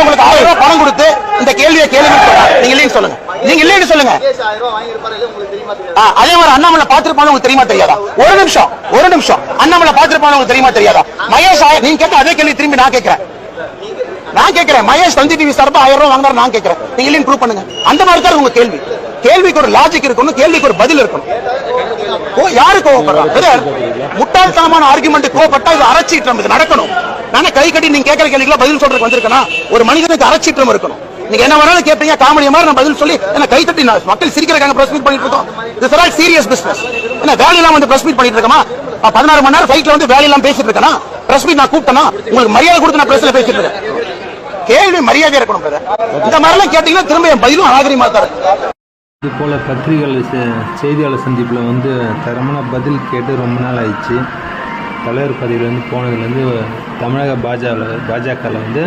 உங்களுக்கு 1000 ரூபாய் பணம் கொடுத்து இந்த கேள்வியை கேளுங்க, நீங்க இல்லைன்னு சொல்லுங்க. நீங்க இல்லைன்னு சொல்லுங்க. அதே மாதிரி அண்ணாமலை பாத்துருப்பாங்க உங்களுக்கு தெரியுமா தெரியாதா? ஒரு நிமிஷம் அண்ணாமலை பாத்துருப்பாங்க உங்களுக்கு தெரியுமா தெரியாதா? மகேஷ் நீங்க கேட்ட அதே கேள்வி திரும்பி நான் கேட்கிறேன். மகேஷ் தந்தி டிவி சார்பா 1000 ரூபாய் வாங்கினாரு நான் கேட்கிறேன். நீங்க இல்லைன்னு ப்ரூவ் பண்ணுங்க. அந்த மாதிரி தான் உங்க கேள்வி. கேள்விக்கு ஒரு லாஜிக் இருக்கணும், கேள்விக்கு ஒரு பதில் இருக்கணும். யாரு கோவப்படுறாங்க? முட்டாள்தனமான ஆர்குமெண்ட் கோவப்பட்டா இது அறச்சீற்றம், இது நடக்கணும். நானே கை கட்டி நீங்க கேட்கிற கேள்விக்கு பதில் சொல்றதுக்கு வந்திருக்கேன்னா ஒரு மனிதனுக்கு அறச்சீற்றம் இருக்கணும். நீங்க என்ன வேணாலும் கேட்பீங்க, காமெடி மாதிரி நான் பதில் சொல்லி என்ன கை தட்டி மக்கள் சிரிக்கிறக்காக பிரஸ் மீட் பண்ணிட்டு இருக்கோம். This are all serious business. என்ன வேலையெல்லாம் வந்து பிரஸ் மீட் பண்ணிட்டு இருக்கமா? 16 மணி நேரம் ஃபிளைட்ல வந்து வேலையெல்லாம் பேசிட்டு இருக்கேனா? பிரஸ் மீட் நான் கூப்பிட்டேனா? உங்களுக்கு மரியாதை கொடுத்து நான் பிரஸ்ல பேசிட்டு இருக்கேன். கேள்வி மரியாதை இருக்கணும். இந்த மாதிரிலாம் கேட்டீங்கன்னா திரும்ப என் பதிலும் அநாகரிகமா தான். இது போல் பத்திரிகைகள் செய்தியாளர் சந்திப்பில் வந்து தரமான பதில் கேட்டு ரொம்ப நாள் ஆயிடுச்சு. தலைவர் பதவியிலேருந்து போனதுலேருந்து தமிழக பாஜகவில் வந்து